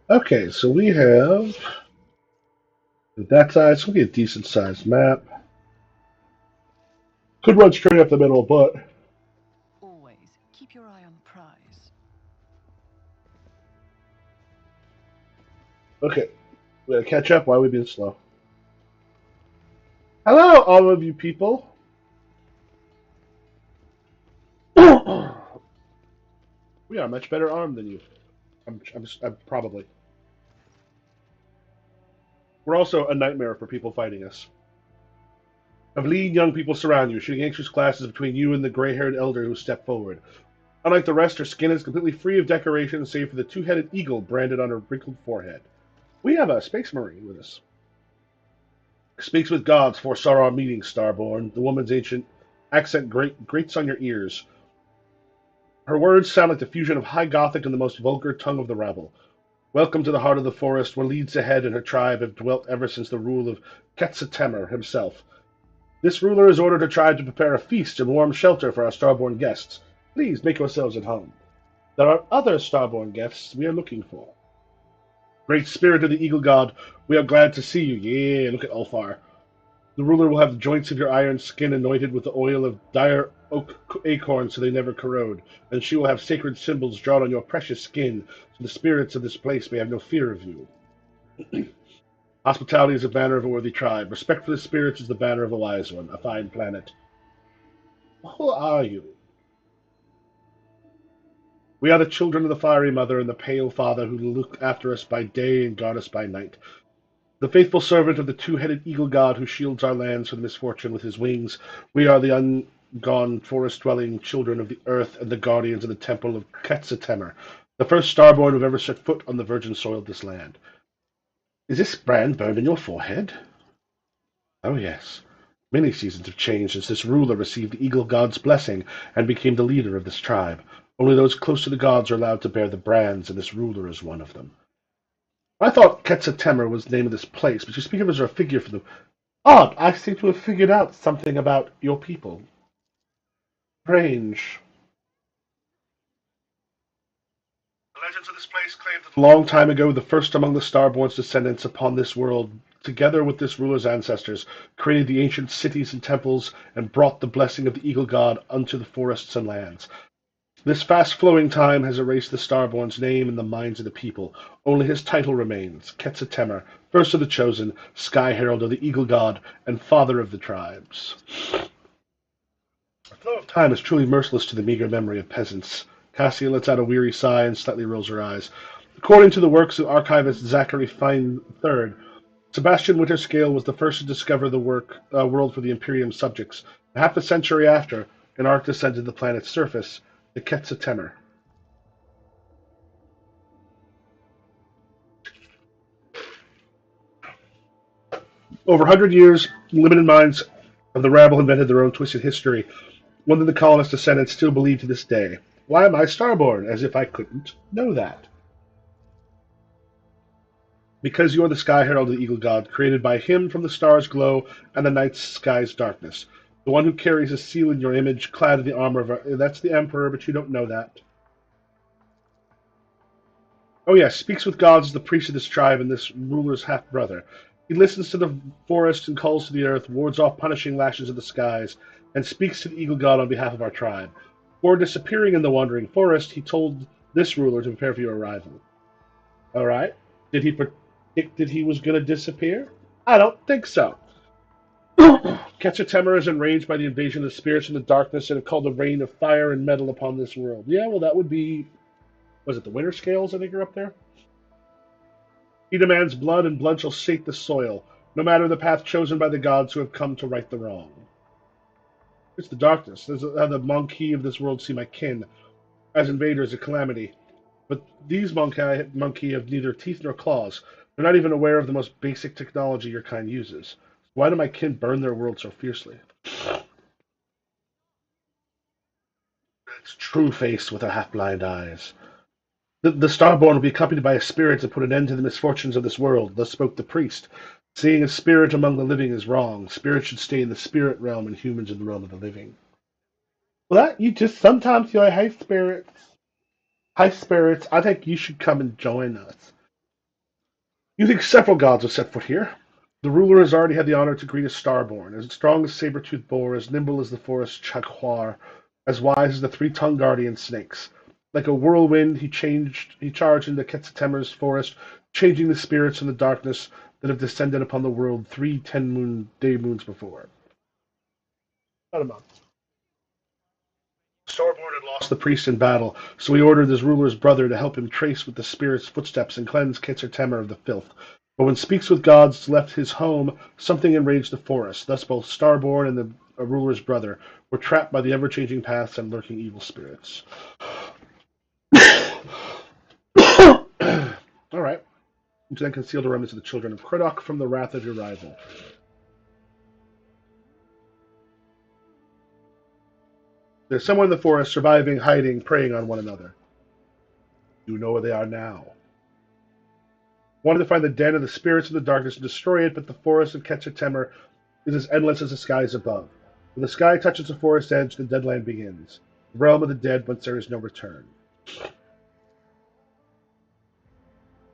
Okay, so we have that size. It's gonna be a decent sized map. Could run straight up the middle, but Always keep your eye on the prize. okay. We gotta catch up. Why are we being slow? Hello, all of you people. We are much better armed than you. I'm probably. We're also a nightmare for people fighting us. Of lean young people surround you, shooting anxious glances between you and the gray-haired elder who stepped forward. Unlike the rest, her skin is completely free of decoration, save for the two-headed eagle branded on her wrinkled forehead. We have a space marine with us. Speaks with gods, foresaw our meeting, Starborn. The woman's ancient accent grates on your ears. Her words sound like the fusion of High Gothic and the most vulgar tongue of the rabble. Welcome to the heart of the forest, where Leads Ahead and her tribe have dwelt ever since the rule of Quetzaltemer himself. This ruler has ordered her tribe to prepare a feast and warm shelter for our starborn guests. Please make yourselves at home. There are other starborn guests we are looking for. Great spirit of the eagle god, we are glad to see you. Yeah, look at Ulfar. The ruler will have the joints of your iron skin anointed with the oil of dire oak acorns so they never corrode, and she will have sacred symbols drawn on your precious skin so the spirits of this place may have no fear of you. Hospitality is a banner of a worthy tribe. Respect for the spirits is the banner of a wise one, a fine planet. Who are you? We are the children of the fiery mother and the pale father who look after us by day and guard us by night. The faithful servant of the two-headed eagle god who shields our lands from misfortune with his wings, we are the ungone forest-dwelling children of the earth and the guardians of the temple of Quetzaltemer, the first starborn who ever set foot on the virgin soil of this land. Is this brand burned in your forehead? Oh, yes. Many seasons have changed since this ruler received the eagle god's blessing and became the leader of this tribe. Only those close to the gods are allowed to bear the brands, and this ruler is one of them. I thought Quetzaltemer was the name of this place, but you speak of it as a figure for the odd. I seem to have figured out something about your people. Strange. The legends of this place claim that a long time ago, the first among the Starborn's descendants upon this world, together with this ruler's ancestors, created the ancient cities and temples and brought the blessing of the eagle god unto the forests and lands. This fast-flowing time has erased the Starborn's name in the minds of the people. Only his title remains, Quetzaltemer, first of the chosen, Sky Herald of the Eagle God, and father of the tribes. The flow of time is truly merciless to the meager memory of peasants. Cassia lets out a weary sigh and slightly rolls her eyes. According to the works of archivist Zachary Fine III, Sebastian Winterscale was the first to discover the world for the Imperium subjects. Half a century after, an ark descended the planet's surface, the Quetzaltemer. Over 100 years, limited minds of the rabble invented their own twisted history, one that the colonists' descendants still believe to this day. Why am I starborn? As if I couldn't know that. Because you are the sky herald of the eagle god, created by him from the stars' glow and the night sky's darkness. The one who carries a seal in your image, clad in the armor of that's the emperor, but you don't know that. Oh yes, speaks with gods as the priest of this tribe and this ruler's half brother. He listens to the forest and calls to the earth, wards off punishing lashes of the skies, and speaks to the eagle god on behalf of our tribe. Before disappearing in the wandering forest, he told this ruler to prepare for your arrival. All right? Did he predict that he was going to disappear? I don't think so. Quetzaltemer is enraged by the invasion of the spirits in the darkness and have called a rain of fire and metal upon this world. Yeah, well, that would be. Was it the winter scales? I think are up there. He demands blood, and blood shall sate the soil, no matter the path chosen by the gods who have come to right the wrong. It's the darkness. There's how the monkey of this world see my kin, as invaders a calamity. But these monkey have neither teeth nor claws. They're not even aware of the most basic technology your kind uses. Why do my kin burn their world so fiercely? its true face with her half-blind eyes. The Starborn will be accompanied by a spirit to put an end to the misfortunes of this world. Thus spoke the priest. Seeing a spirit among the living is wrong. Spirits should stay in the spirit realm and humans in the realm of the living. Well, that you just sometimes feel like, hey, spirits. Hi, spirits. I think you should come and join us. You think several gods have set foot here? The ruler has already had the honor to greet a starborn, as strong as saber-toothed boar, as nimble as the forest jaguar, as wise as the three-tongued guardian snakes. Like a whirlwind, he charged into Quetzaltemer's forest, changing the spirits in the darkness that have descended upon the world 3 10 day moons before. About a month. Starborn had lost the priest in battle, so he ordered his ruler's brother to help him trace with the spirit's footsteps and cleanse Quetzaltemer of the filth. But when Speaks with Gods left his home, something enraged the forest. Thus both Starborn and the ruler's brother were trapped by the ever-changing paths and lurking evil spirits. All right. To then conceal the remnants of the children of Craddock from the wrath of your rival. There's someone in the forest, surviving, hiding, preying on one another. You know where they are now. Wanted to find the den of the spirits of the darkness and destroy it, but the forest of Quetzaltemer is as endless as the skies above. When the sky touches the forest edge, the deadland begins. The realm of the dead whence there is no return.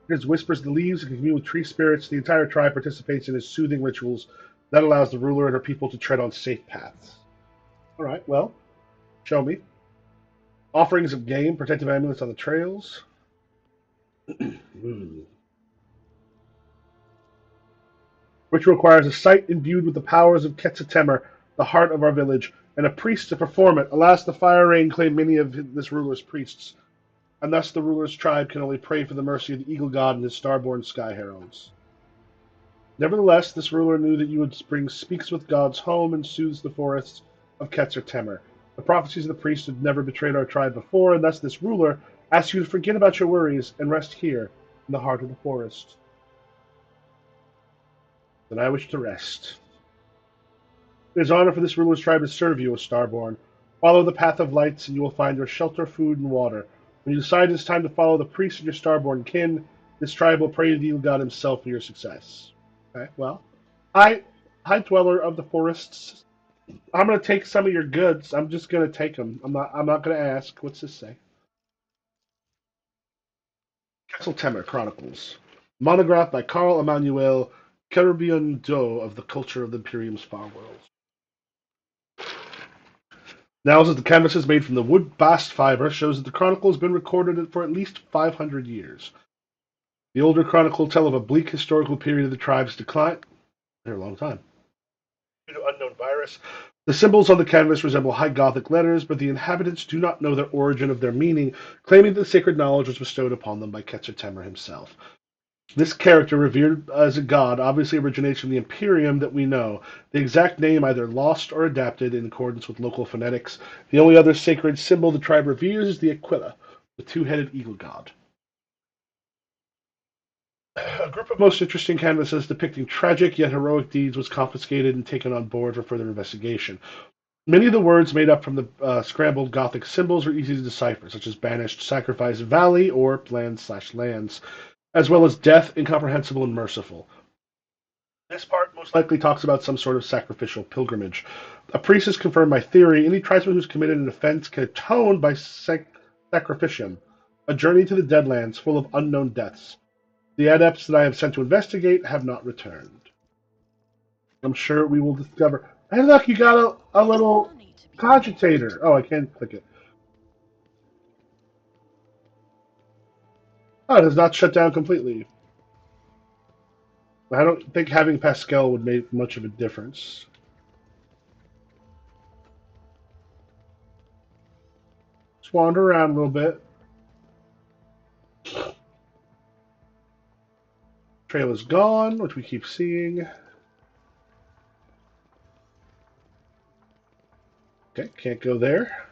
Hears whispers of the leaves and can commune with tree spirits. The entire tribe participates in his soothing rituals. That allows the ruler and her people to tread on safe paths. All right, well, show me. Offerings of game, protective amulets on the trails. Which requires a site imbued with the powers of Quetzaltemer, the heart of our village, and a priest to perform it. Alas, the fire rain claimed many of this ruler's priests, and thus the ruler's tribe can only pray for the mercy of the eagle god and his starborn sky heralds. Nevertheless, this ruler knew that you would bring Speaks with Gods home and soothes the forests of Quetzaltemer. The prophecies of the priest had never betrayed our tribe before, and thus this ruler asks you to forget about your worries and rest here in the heart of the forest. Then I wish to rest. It is honor for this ruler's tribe to serve you, O Starborn. Follow the path of lights, and you will find your shelter, food, and water. When you decide it is time to follow the priest of your Starborn kin, this tribe will pray to the evil god himself for your success. Okay, well, high dweller of the forests, I'm gonna take some of your goods. I'm just gonna take them. I'm not gonna ask. What's this say? Quetzaltemer Chronicles, monograph by Carl Emmanuel Kerubian Do of the Culture of the Imperium's Far Worlds. Now, as the canvases made from the wood bast fiber shows that the chronicle has been recorded for at least 500 years. The older chronicles tell of a bleak historical period of the tribe's decline. For a long time. Due to unknown virus, the symbols on the canvas resemble High Gothic letters, but the inhabitants do not know the origin of their meaning, claiming that the sacred knowledge was bestowed upon them by Quetzaltemer himself. This character, revered as a god, obviously originates from the Imperium that we know. The exact name either lost or adapted in accordance with local phonetics. The only other sacred symbol the tribe reveres is the Aquila, the two-headed eagle god. A group of most interesting canvases depicting tragic yet heroic deeds was confiscated and taken on board for further investigation. Many of the words made up from the scrambled Gothic symbols are easy to decipher, such as banished, sacrifice, valley, or lands, as well as death, incomprehensible, and merciful. This part most likely talks about some sort of sacrificial pilgrimage. A priest has confirmed my theory. Any tribesman who's committed an offense can atone by sacrificium, a journey to the Deadlands full of unknown deaths. The adepts that I have sent to investigate have not returned. I'm sure we will discover. Hey, look, you got a little cogitator. Oh, I can't click it. Oh, it has not shut down completely. I don't think having Pascal would make much of a difference. Just wander around a little bit. Trail is gone, which we keep seeing. Okay, can't go there.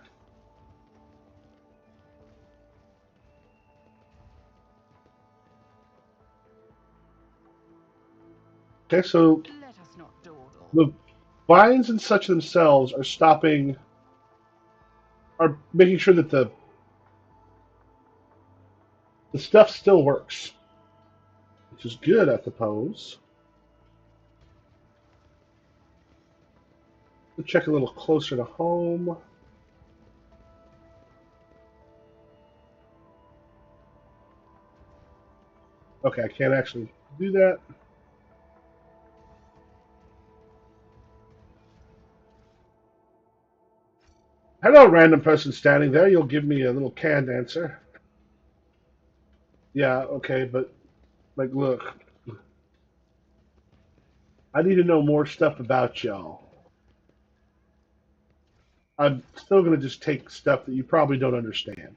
Okay, so the vines and such themselves are stopping are making sure that the stuff still works, which is good, I suppose. We'll check a little closer to home. Okay, I can't actually do that. Hello, random person standing there. You'll give me a little canned answer. Yeah, okay, but like, look, I need to know more stuff about y'all. I'm still gonna just take stuff that you probably don't understand.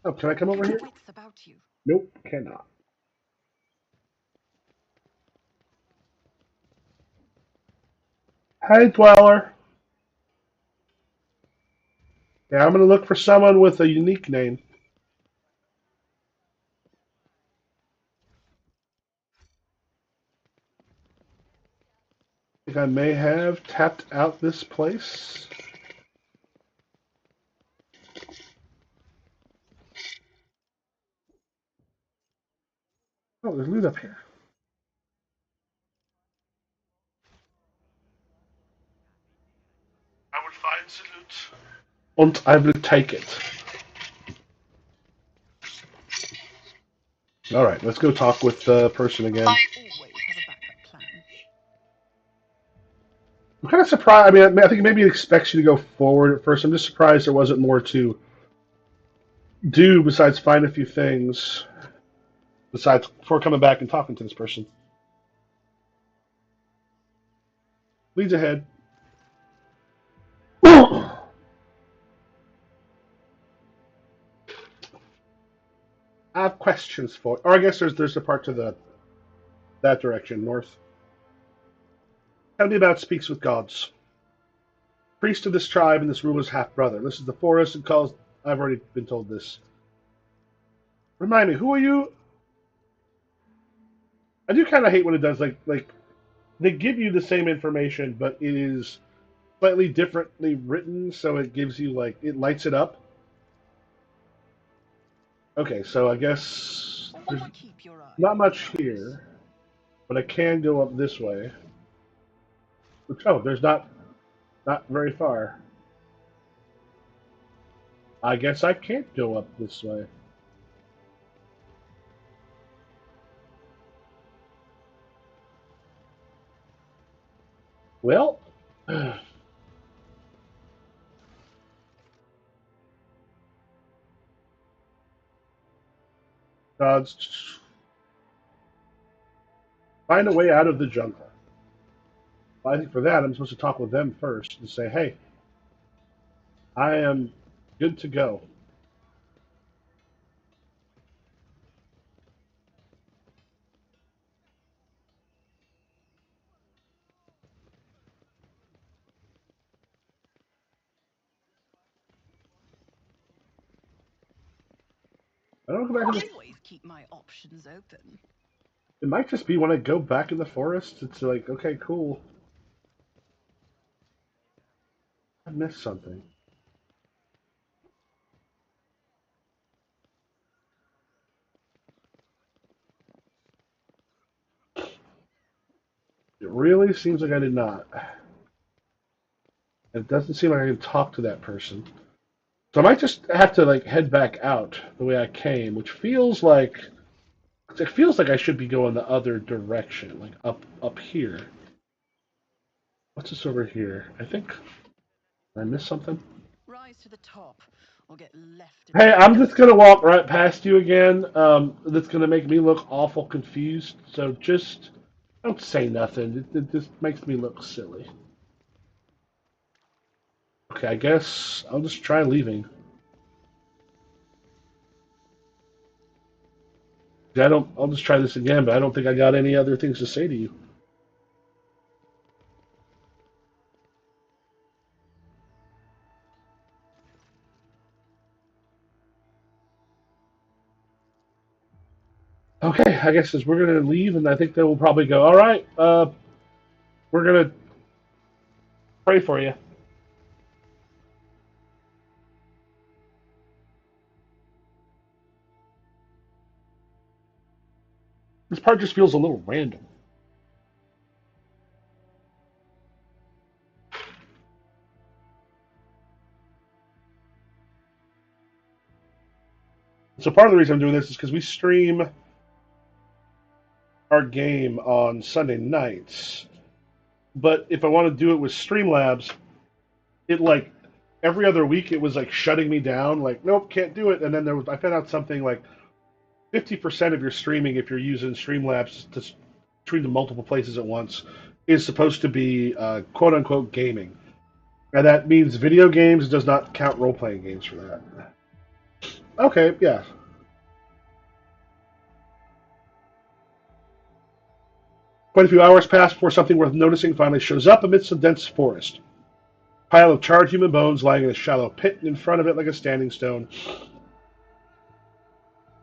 Oh, can I come over Get here? your wits about you. Nope, cannot. Hey, Dweller. Yeah, I'm gonna look for someone with a unique name. I think I may have tapped out this place. Oh, there's loot up here. I will find the loot. And I will take it. All right, let's go talk with the person again. Always has a backup plan. I'm kind of surprised. I think maybe it expects you to go forward at first. I'm just surprised there wasn't more to do besides find a few things. Besides, before coming back and talking to this person, leads ahead. I have questions for. Or I guess there's a part to the that direction north. Tell me about speaks with gods. Priest of this tribe and this ruler's half brother. This is the forest and calls. I've already been told this. Remind me, who are you? I do kind of hate when it does like they give you the same information, but it is slightly differently written, so it gives you like it lights it up. Okay, so I guess there's Keep your eye not on the much prize. here, but I can go up this way. Which, oh, there's not very far. I guess I can't go up this way. Well, gods, find a way out of the jungle. Well, I think for that I'm supposed to talk with them first and say, "Hey, I am good to go." I don't go back in the. Always keep my options open. It might just be when I go back in the forest. It's like, okay, cool. I missed something. It really seems like I did not. It doesn't seem like I can talk to that person. So I might just have to like head back out the way I came, which feels like it feels like I should be going the other direction, like up here. What's this over here? I think did I missed something. Rise to the top, or get left in the Hey, I'm just dust. gonna walk right past you again. That's gonna make me look awful confused. So just don't say nothing. It just makes me look silly. Okay, I guess I'll just try leaving. I don't. I'll just try this again, but I don't think I got any other things to say to you. Okay, I guess as we're gonna leave, and I think they will probably go. All right, we're gonna pray for you. This part just feels a little random. So part of the reason I'm doing this is because we stream our game on Sunday nights. But if I want to do it with Streamlabs, it like every other week it was like shutting me down. Like, nope, can't do it. And then I found out something like 50% of your streaming, if you're using Streamlabs to stream to multiple places at once, is supposed to be quote unquote gaming. And that means video games, does not count role playing games for that. Okay, yeah. Quite a few hours pass before something worth noticing finally shows up amidst a dense forest. Pile of charred human bones lying in a shallow pit, and in front of it, like a standing stone,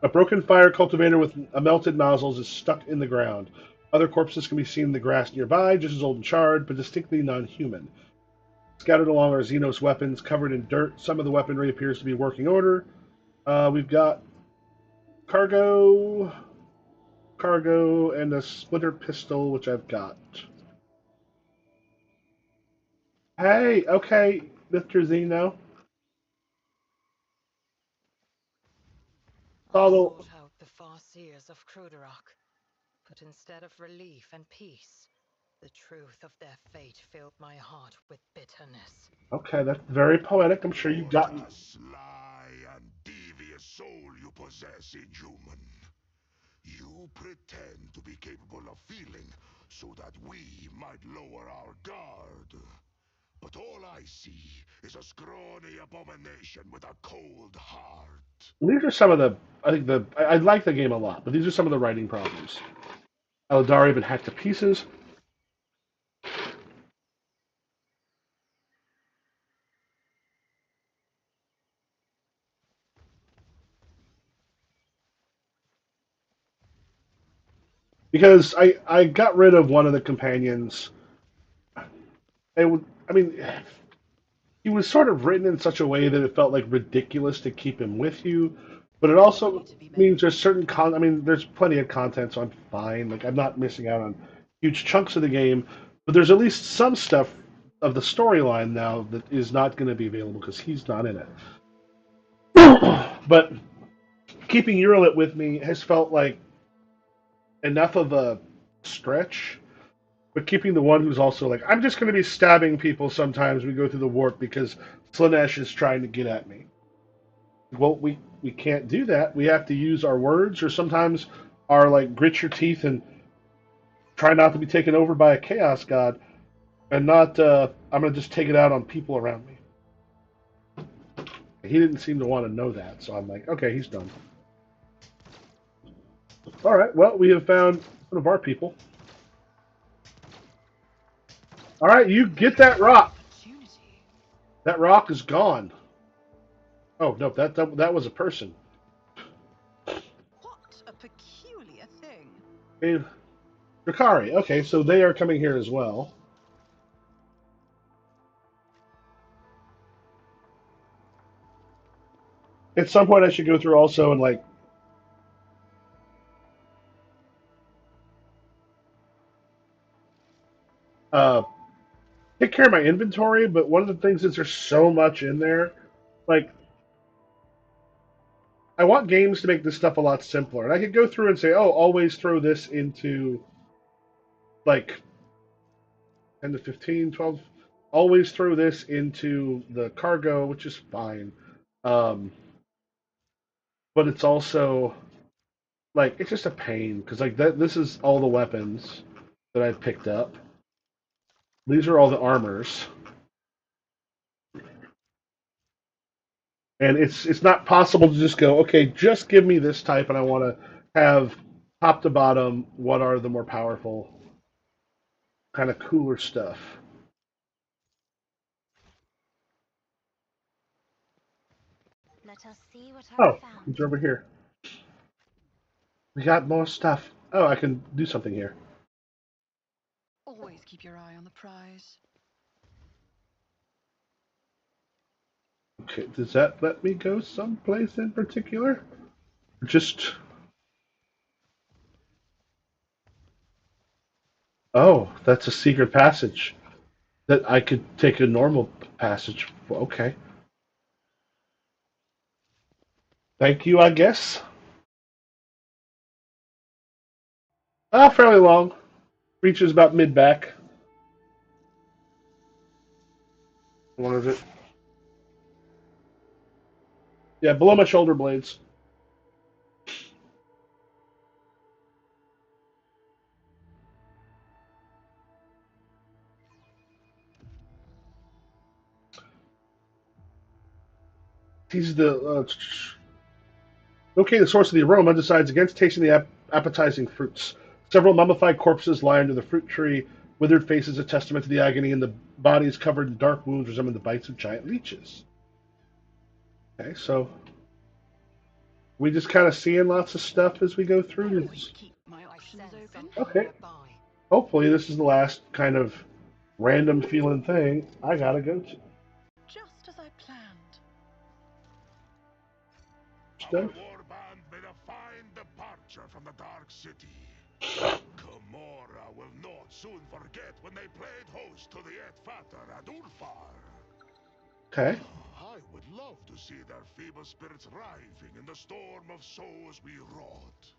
a broken fire cultivator with a melted nozzles is stuck in the ground. Other corpses can be seen in the grass nearby, just as old and charred, but distinctly non-human. Scattered along are Xenos weapons covered in dirt. Some of the weaponry appears to be working order. We've got cargo, and a splinter pistol, which I've got. Hey, okay, Mr. Xeno. I Follow. sought out the Farseers of Cruderach, but instead of relief and peace, the truth of their fate filled my heart with bitterness. Okay, that's very poetic. I'm sure you've What gotten. a sly and devious soul you possess, Inhuman. You pretend to be capable of feeling so that we might lower our guard. But all I see is a scrawny abomination with a cold heart. These are some of the. I think I like the game a lot, but these are some of the writing problems. Eldari have been hacked to pieces because I got rid of one of the companions. I mean, he was sort of written in such a way that it felt like ridiculous to keep him with you, but it also Money to be means made. there's certain con. I mean, there's plenty of content, so I'm fine. Like I'm not missing out on huge chunks of the game, but there's at least some stuff of the storyline now that is not going to be available because he's not in it. But keeping Eurolit with me has felt like enough of a stretch. But keeping the one who's also like, I'm just going to be stabbing people sometimes we go through the warp because Slanesh is trying to get at me. Well, we can't do that. We have to use our words, or sometimes our like grit your teeth and try not to be taken over by a chaos god, and not I'm going to just take it out on people around me. He didn't seem to want to know that, so I'm like, okay, he's done. All right, well, we have found one of our people. All right, you get that rock. Opportunity. That rock is gone. Oh no, that was a person. What a peculiar thing. Hey, Drakari. Okay, so they are coming here as well. At some point, I should go through also and like uh, take care of my inventory. But one of the things is there's so much in there. Like I want games to make this stuff a lot simpler, and I could go through and say, oh, always throw this into like 10 to 15, 12. Always throw this into the cargo, which is fine. Um, but it's also like it's just a pain because like that. This is all the weapons that I've picked up. These are all the armors, and it's not possible to just go, okay, just give me this type, and I want to have top to bottom what are the more powerful, kind of cooler stuff. Let us see what I've Oh, found. he's over here. We got more stuff. Oh, I can do something here. Always keep your eye on the prize. Okay, does that let me go someplace in particular? Just... Oh, that's a secret passage. That I could take a normal passage. Well, okay. Thank you, I guess. Fairly long. Reaches about mid-back. What is it? Yeah, below my shoulder blades. He's the... Locating the source of the aroma, decides against tasting the appetizing fruits. Several mummified corpses lie under the fruit tree. Withered faces, a testament to the agony, and the body is covered in dark wounds resembling the bites of giant leeches. Okay, so we just kind of seeing lots of stuff as we go through. Always keep my I options sense open. something Okay. nearby. Hopefully, this is the last kind of random feeling thing I gotta go to. Just as I planned. Our Stuff. warband made a fine departure from the Dark City. Gamora will not soon forget when they played host to the Etfater and Ulfar. Okay. I would love to see their feeble spirits writhing in the storm of souls we wrought.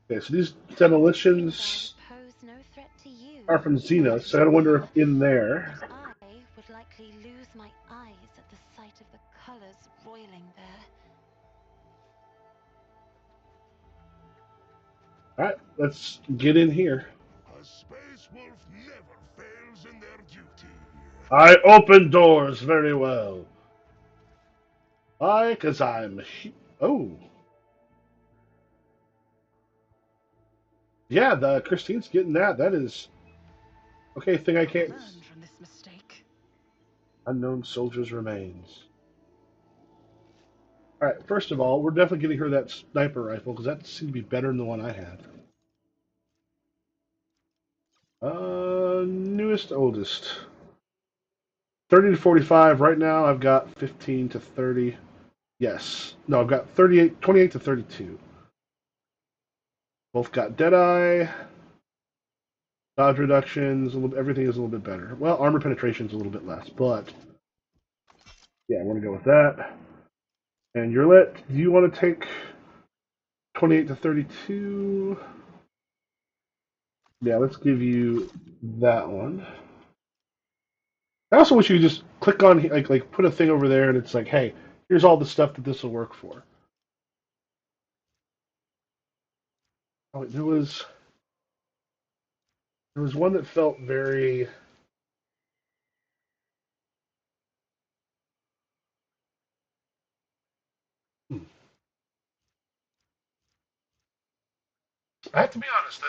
Okay, so these Things demolitions I would pose no threat to you, are from Xenos, so I gotta Master wonder if Zelda, in there. but I would likely lose my eyes at the sight of the colors roiling there. Alright, let's get in here. A space wolf never fails in their duty. I open doors very well. Why? Because I'm. Oh. Yeah, the Christine's getting that. That is. Okay, thing I can't. Learn from this mistake. Unknown soldiers' remains. Alright, first of all, we're definitely getting her that sniper rifle, because that seemed to be better than the one I had. Newest, oldest. 30 to 45. Right now, I've got 15 to 30. Yes. No, I've got 38, 28 to 32. Both got Deadeye. Dodge reductions, everything is a little bit better. Well, armor penetration is a little bit less, but yeah, I want to go with that. And Yurlet, do you want to take 28 to 32? Yeah, let's give you that one. I also wish you could just click on like put a thing over there, and it's like, hey, here's all the stuff that this will work for. Oh, there was one that felt very. Hmm. I have to be honest.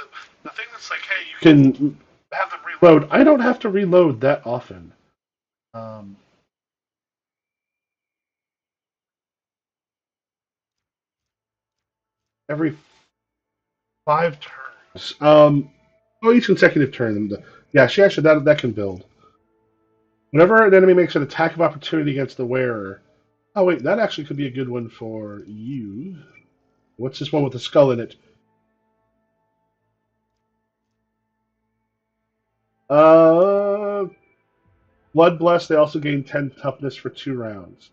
The thing that's like, hey, you can have them reload. I don't have to reload that often. Um, every 5 turns. Oh, each consecutive turn. Yeah, she actually that can build. Whenever an enemy makes an attack of opportunity against the wearer. Oh wait, that actually could be a good one for you. What's this one with the skull in it? Uh, Blood Blessed. They also gain 10 toughness for 2 rounds.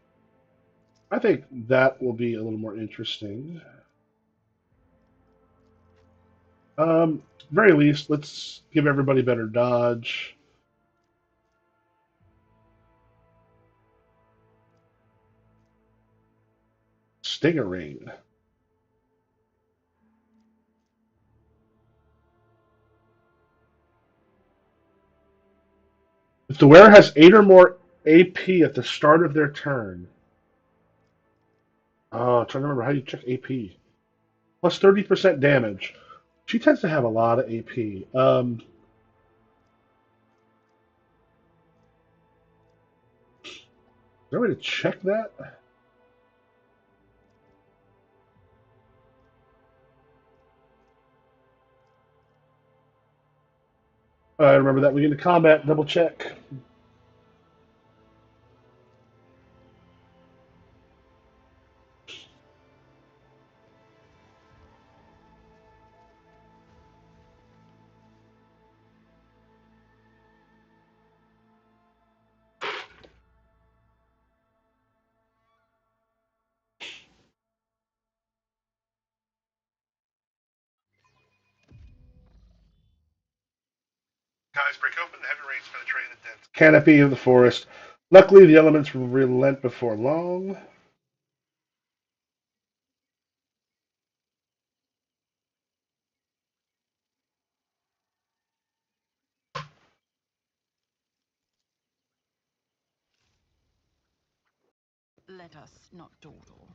I think that will be a little more interesting. Very least, let's give everybody better dodge. Stingerain. If the wearer has 8 or more AP at the start of their turn. Oh, I'm trying to remember how you check AP. Plus 30% damage. She tends to have a lot of AP. Is there a way to check that? I remember that we get into combat. Double check. Skies break open, heavy rains penetrate the dense canopy of the forest. Luckily, the elements will relent before long. Let us not dawdle.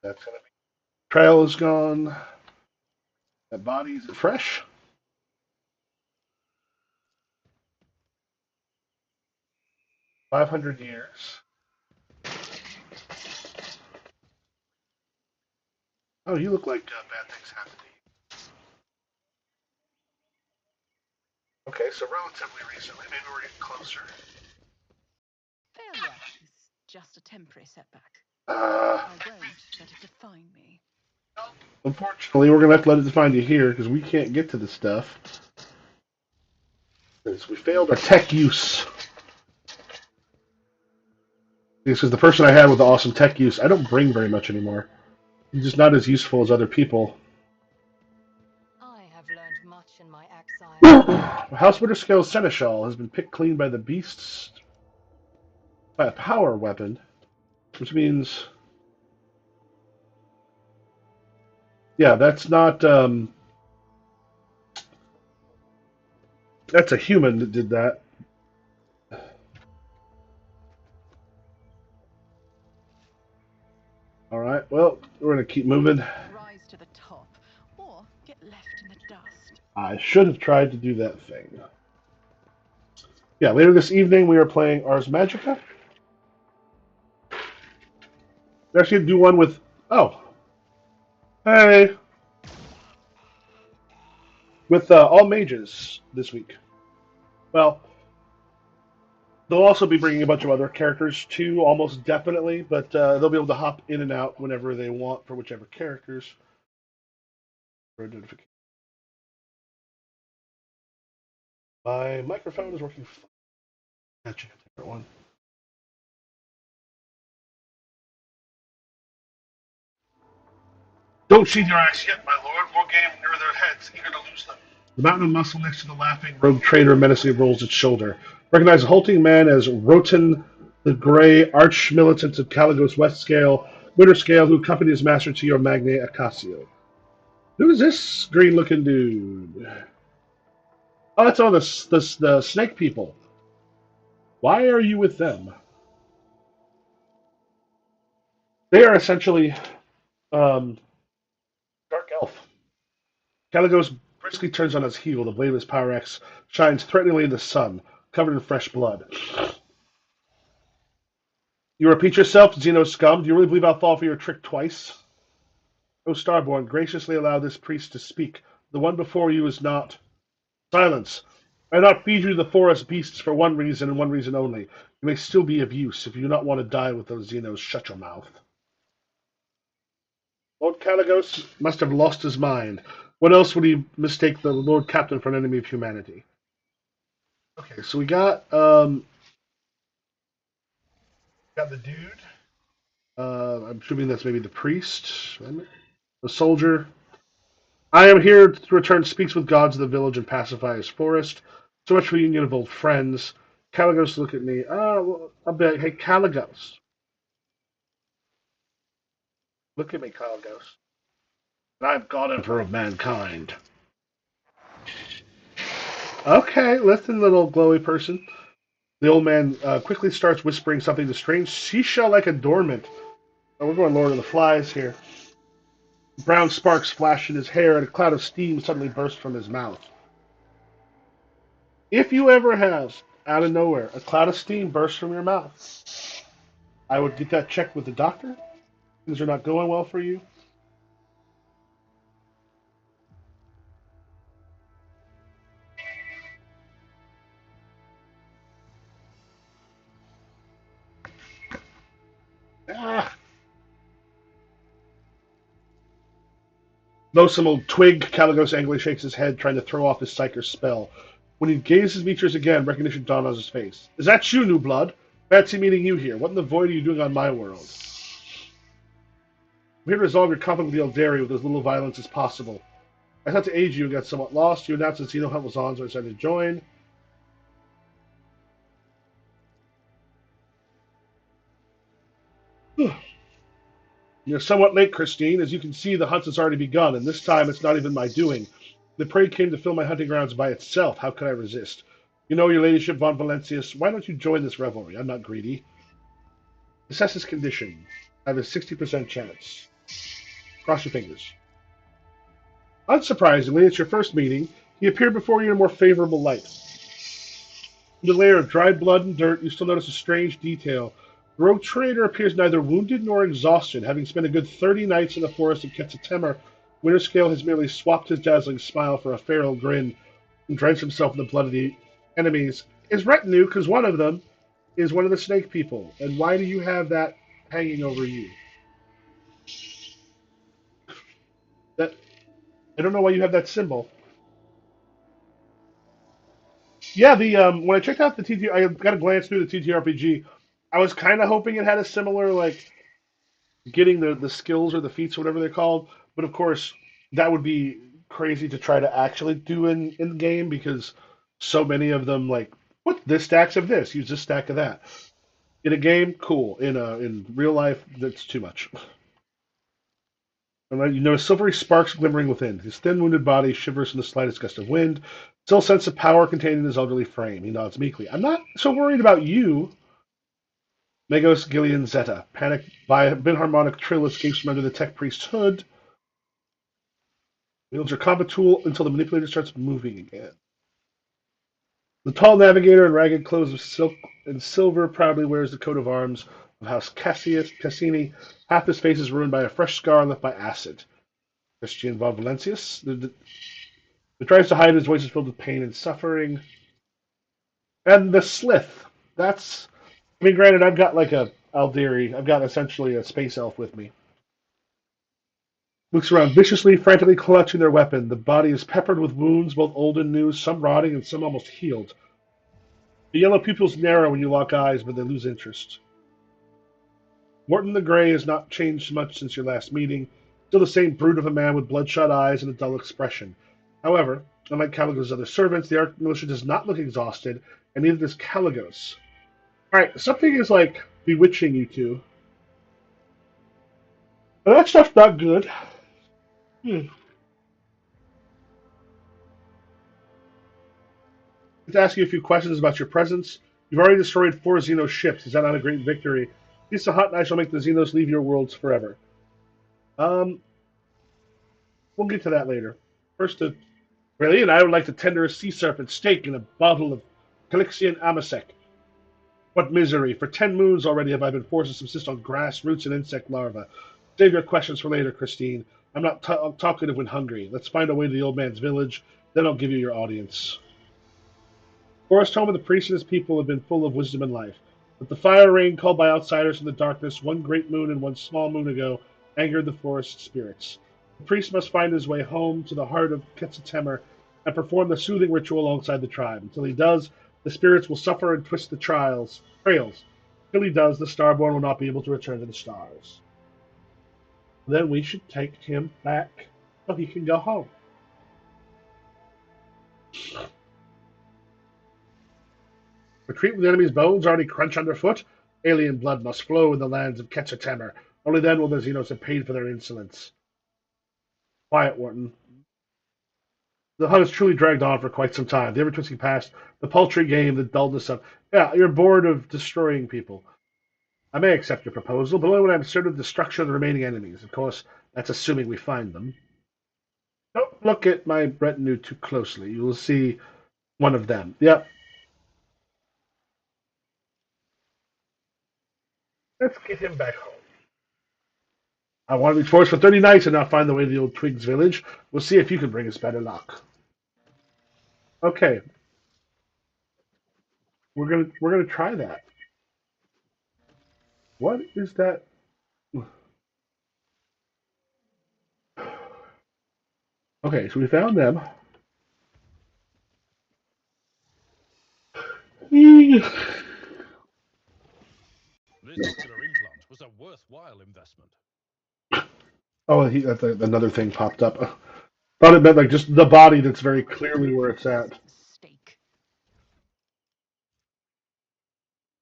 That's gonna be. Trail is gone. That body is fresh. 500 years. Oh, you look like bad things happen to you. Okay, so relatively recently. Maybe we're getting closer. Failure is just a temporary setback. Uh, I won't let it define me. Unfortunately, we're gonna have to let it define you here because we can't get to the stuff because we failed our tech use. This is the person I had with the awesome tech use. I don't bring very much anymore. He's just not as useful as other people. I have learned much in my exile. House Winterscale's seneschal has been picked clean by the beasts by a power weapon, which means, yeah, that's not. That's a human that did that. All right. Well, we're gonna keep moving. Rise to the top, or get left in the dust. I should have tried to do that thing. Yeah, later this evening we are playing Ars Magica. We're actually gonna do one with. Oh, hey, with all mages this week. Well, they'll also be bringing a bunch of other characters too, almost definitely, but they'll be able to hop in and out whenever they want for whichever characters. My microphone is working fine. I'll check a different one. Don't sheathe your axe yet, my lord. More game near their heads, eager to lose them. The mountain of muscle next to the laughing rogue trader menacingly rolls its shoulder. Recognize a halting man as Roten the Grey, arch militant of Caligos West Scale, Winter Scale, who accompanied his master to your Magne Acacio. Who is this green looking dude? Oh, that's all the snake people. Why are you with them? They are essentially um, dark elf. Caligos briskly turns on his heel. The blade of his power axe shines threateningly in the sun, covered in fresh blood. You repeat yourself, Xeno scum. Do you really believe I'll fall for your trick twice? O Starborn, graciously allow this priest to speak. The one before you is not. Silence. I not feed you the forest beasts for one reason and one reason only. You may still be of use. If you do not want to die with those Xenos, shut your mouth. Lord Caligos must have lost his mind. What else would he mistake the Lord Captain for an enemy of humanity? Okay, so we got the dude. I'm assuming that's maybe the priest, the soldier. I am here to return speaks with gods of the village and pacify his forest. So much for union of old friends. Caligos, look at me. Well, I'll be hey, Caligos. Look at me, Caligos. I'm God Emperor of mankind. Okay, listen, little glowy person. The old man quickly starts whispering something to strange seashell like a dormant. Oh, we're going Lord of the Flies here. Brown sparks flash in his hair, and a cloud of steam suddenly bursts from his mouth. If you ever have, out of nowhere, a cloud of steam burst from your mouth, I would get that checked with the doctor. Things are not going well for you. Ah. Loathsome old twig, Caligos angrily shakes his head, trying to throw off his psyker's spell. When he gazes features again, recognition dawns on his face. Is that you, new blood? Fancy meeting you here. What in the void are you doing on my world? I'm here to resolve your conflict with the Eldari with as little violence as possible. I thought to aid you and got somewhat lost. You announced that Xeno Hunt was on, so I decided to join. You're somewhat late, Christine. As you can see, the hunt has already begun, and this time it's not even my doing. The prey came to fill my hunting grounds by itself. How could I resist? You know, your ladyship, von Valencius, why don't you join this revelry? I'm not greedy. Assess his condition. I have a 60% chance. Cross your fingers. Unsurprisingly, it's your first meeting. He appeared before you in a more favorable light. In the layer of dried blood and dirt, you still notice a strange detail. The rogue trader appears neither wounded nor exhausted. Having spent a good 30 nights in the forest of Quetzaltemer, Winterscale has merely swapped his dazzling smile for a feral grin and drenched himself in the blood of the enemies. His retinue, because one of them is one of the snake people. And why do you have that hanging over you? That I don't know why you have that symbol. Yeah, the when I checked out the TT, I got a glance through the TTRPG. I was kind of hoping it had a similar like getting the skills or the feats or whatever they're called. But of course, that would be crazy to try to actually do in the game because so many of them like what this stacks of this, use this stack of that. In a game, cool. In real life, that's too much. And you notice silvery sparks glimmering within. His thin, wounded body shivers in the slightest gust of wind. Still a sense of power contained in his elderly frame. He nods meekly. I'm not so worried about you. Megos Gillian Zeta, panicked by a binharmonic trill, escapes from under the tech priest's hood. Wields your combat tool until the manipulator starts moving again. The tall navigator in ragged clothes of silk and silver proudly wears the coat of arms of House Cassini. Half his face is ruined by a fresh scar left by acid. Christian von Valencius. He tries to hide his voice is filled with pain and suffering. And the Slith. That's. I mean, granted, I've got like a Alderi. I've got essentially a space elf with me. Looks around viciously, frantically clutching their weapon. The body is peppered with wounds, both old and new, some rotting and some almost healed. The yellow pupils narrow when you lock eyes, but they lose interest. Morton the Grey has not changed much since your last meeting. Still the same brute of a man with bloodshot eyes and a dull expression. However, unlike Caligos' other servants, the Archmilitia does not look exhausted, and neither does Caligos. Alright, something is like bewitching you two. But that stuff's not good. Hmm. To ask you a few questions about your presence. You've already destroyed 4 Xeno ships. Is that not a great victory? Lisa Hutt and I shall make the Xenos leave your worlds forever. Um, we'll get to that later. First, really, and I would like to tender a sea serpent steak and a bottle of Calixian Amasec. What misery! For 10 moons already have I been forced to subsist on grass, roots, and insect larvae. Save your questions for later, Christine. I'm not talkative when hungry. Let's find a way to the old man's village, then I'll give you your audience. Forest home of the priest and his people have been full of wisdom and life. But the fire rain called by outsiders from the darkness one great moon and one small moon ago angered the forest spirits. The priest must find his way home to the heart of Quetzaltemer and perform the soothing ritual alongside the tribe. Until he does, the spirits will suffer and twist the trails. Until he does, the starborn will not be able to return to the stars. Then we should take him back so he can go home. Retreat with the enemy's bones already crunch underfoot? Alien blood must flow in the lands of Quetzaltemer. Only then will the Xenos have paid for their insolence. Quiet, Wharton. The hunt has truly dragged on for quite some time. The ever-twisting past, the paltry game, the dullness of... Yeah, you're bored of destroying people. I may accept your proposal, but only when I'm certain of the destruction of the remaining enemies. Of course, that's assuming we find them. Don't look at my retinue too closely. You will see one of them. Yep. Let's get him back home. I want to be forced for 30 nights and not find the way to the old Twigs village. We'll see if you can bring us better luck. Okay, we're gonna try that. What is that? Okay, so we found them. This ocular implant was a worthwhile investment. Oh, that's another thing popped up. Thought it meant like just the body that's very clearly where it's at. Mistake.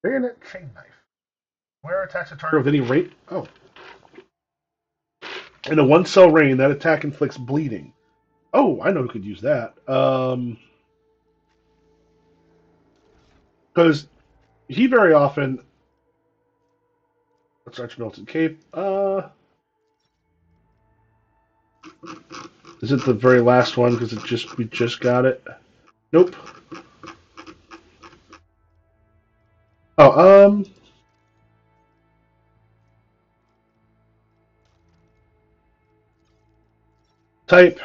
Bayonet chain knife. Where attacks a target with any rate? Oh. In a one cell rain, that attack inflicts bleeding. Oh, I know who could use that. Because he very often. Let's Arch Milton Cape. Is it the very last one? Because we just got it. Nope. Oh, type.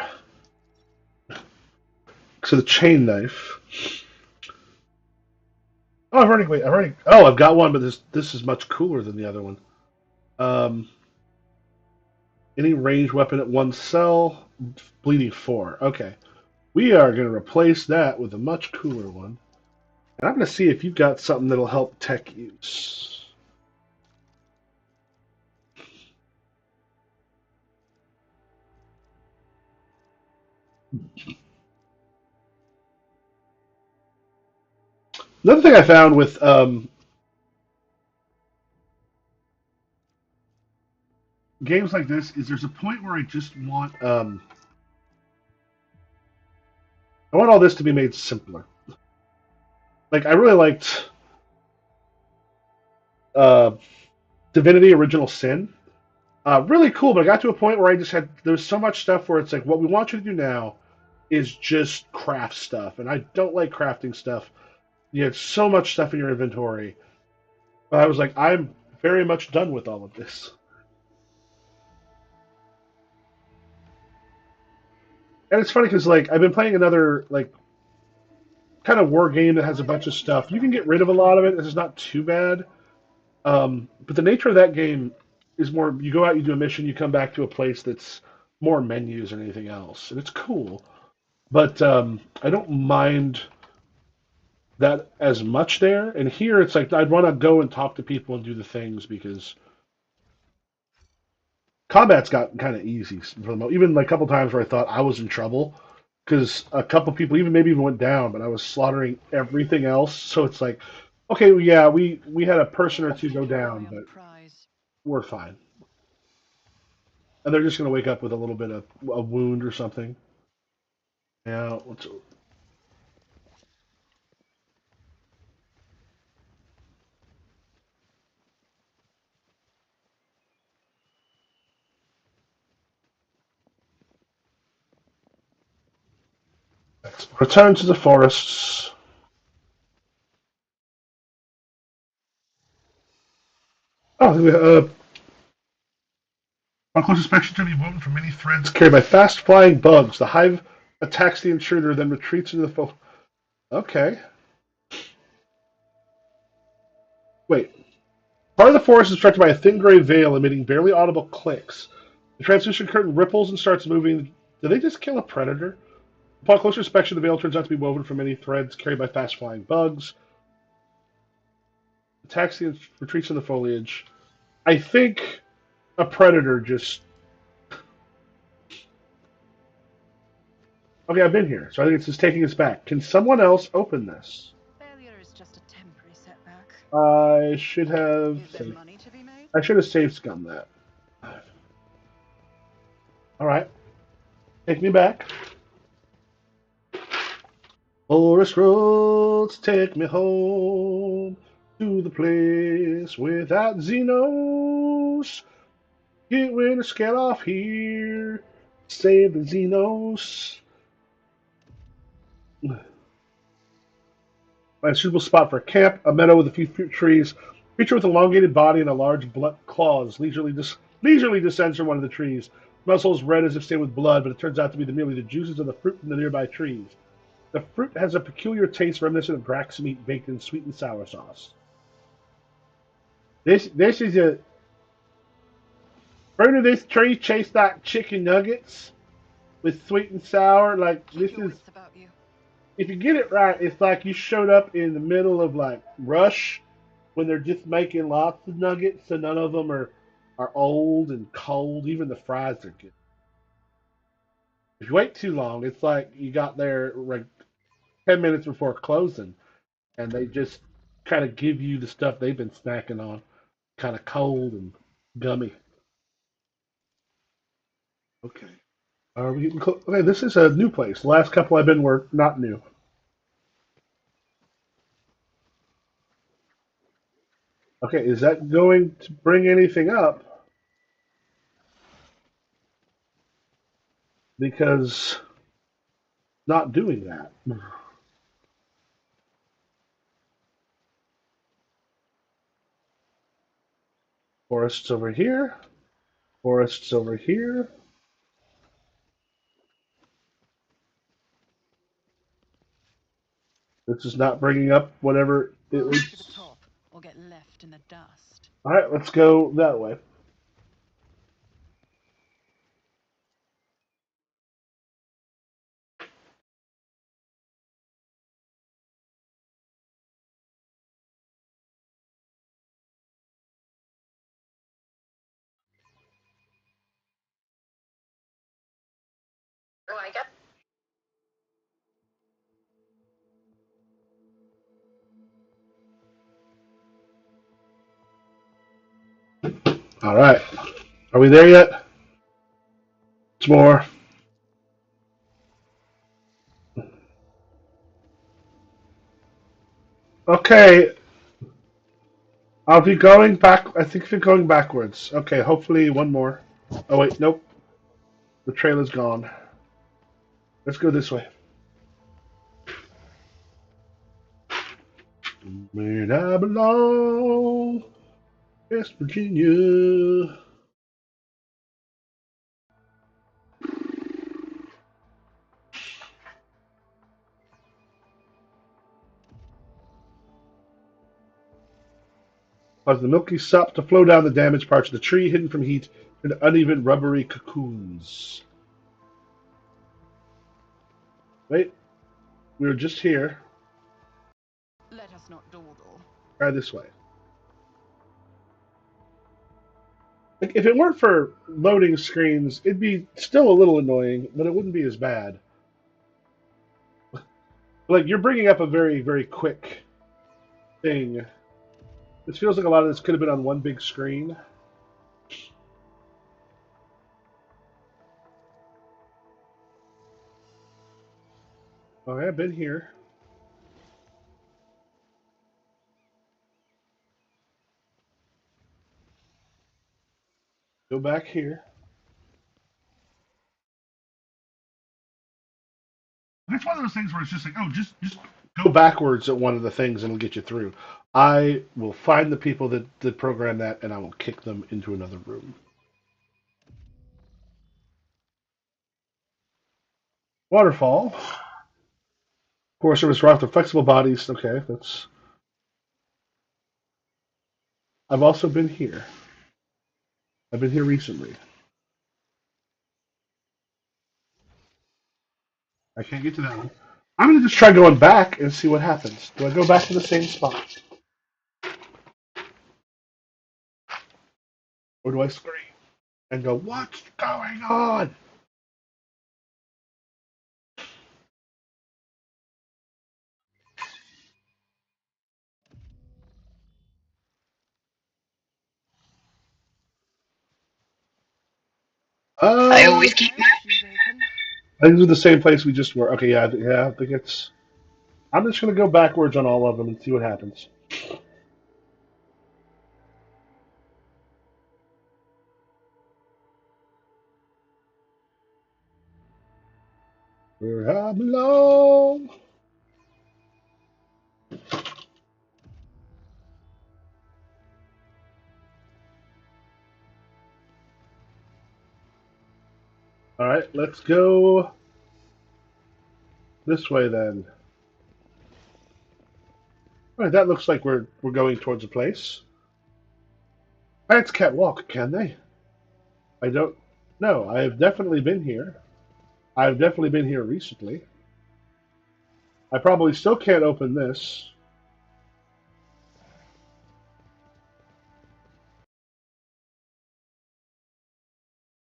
So the chain knife. Oh, I've already. Oh, I've got one, but this is much cooler than the other one. Um, any ranged weapon at one cell, bleeding 4. Okay, we are going to replace that with a much cooler one. And I'm going to see if you've got something that'll help tech use. Another thing I found with games like this is there's a point where I just want I want all this to be made simpler. Like I really liked uh, Divinity: Original Sin. Really cool, but I got to a point where I just had there was so much stuff where it's like what we want you to do now is just craft stuff, and I don't like crafting stuff. You have so much stuff in your inventory. I was like, I'm very much done with all of this. And it's funny because like I've been playing another like kind of war game that has a bunch of stuff. You can get rid of a lot of it. This is not too bad. But the nature of that game is more you go out, you do a mission, you come back to a place that's more menus than anything else, and it's cool. But I don't mind that as much there. And here, it's like I'd want to go and talk to people and do the things because combat's got kind of easy for the most. Even like a couple times where I thought I was in trouble because a couple people maybe even went down, but I was slaughtering everything else. So it's like, okay, well, yeah, we had a person or two Keep go your down, eye on but the prize. we're fine. And they're just going to wake up with a little bit of a wound or something. Yeah, let's return to the forests. Oh, on close inspection to be woven from many threads carried by fast flying bugs. The hive attacks the intruder, then retreats into the foe. Okay. Wait. Part of the forest is obstructed by a thin gray veil emitting barely audible clicks. The translucent curtain ripples and starts moving. Did they just kill a predator? Upon closer inspection, the veil turns out to be woven from many threads carried by fast flying bugs. Attacks the retreats in the foliage. I think a predator just. Okay, I've been here, so I think it's just taking us back. Can someone else open this? Failure is just a temporary setback. I should have. Is there money to be made? I should have saved scum that. All right, take me back. Forest roads take me home to the place without Xenos. Get ready to get off here. Save the Xenos. Find a suitable spot for a camp, a meadow with a few fruit trees. Creature with elongated body and a large claws leisurely descends from one of the trees. Muzzle is red as if stained with blood, but it turns out to be merely the juices of the fruit from the nearby trees. The fruit has a peculiar taste reminiscent of Grax meat baked in sweet and sour sauce. This is a fruit of this tree tastes like chicken nuggets. with sweet and sour. Like Keep this your is, wits about you. if you get it right, it's like you showed up in the middle of like Rush when they're just making lots of nuggets, so none of them are old and cold. Even the fries are good. If you wait too long, it's like you got there like 10 minutes before closing, and they just kind of give you the stuff they've been snacking on, kind of cold and gummy. Okay. Are we getting close? Okay, this is a new place. The last couple I've been were not new. Okay, is that going to bring anything up? Because not doing that. Forests over here. Forests over here. This is not bringing up whatever it Go to the was. top or get left in the dust. All right, let's go that way. All right. Are we there yet? It's more. Okay, I'll be going back. I think we're going backwards. Okay, hopefully one more. Oh, wait, nope. The trail is gone. Let's go this way. Where I belong, West Virginia. Cause the milky sap to flow down the damaged parts of the tree, hidden from heat in uneven rubbery cocoons. Wait, we were just here. Let us not dawdle. Try this way. Like, if it weren't for loading screens, it'd be still a little annoying, but it wouldn't be as bad. Like, you're bringing up a very, very quick thing. This feels like a lot of this could have been on one big screen. Okay, I've been here. Go back here. It's one of those things where it's just like, oh, just go backwards at one of the things and it'll get you through. I will find the people that program that and I will kick them into another room. Waterfall. Of course, service rock the flexible bodies. Okay, that's. I've also been here. I've been here recently. I can't get to that one. I'm gonna just try going back and see what happens. Do I go back to the same spot, or do I scream and go, "What's going on?" Keep I your shoes open. think this is the same place we just were. Okay, yeah, yeah. I think it's. I'm just gonna go backwards on all of them and see what happens. Where I belong. All right, let's go this way then. All right, that looks like we're going towards a place. Plants can't walk, can they? I don't know. I have definitely been here. I've definitely been here recently. I probably still can't open this.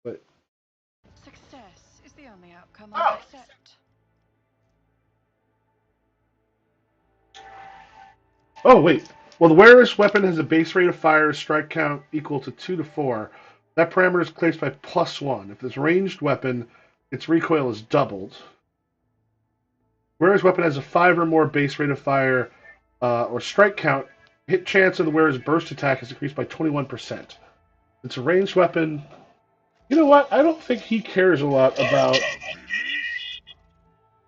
But Success is the only outcome I'd oh, accept. oh wait. Well, the wearer's weapon has a base rate of fire, strike count equal to 2 to 4. That parameter is placed by +1. If it's a ranged weapon, its recoil is doubled. Wearer's weapon has a 5 or more base rate of fire or strike count. Hit chance of the wearer's burst attack is increased by 21%. It's a ranged weapon. You know what? I don't think he cares a lot about.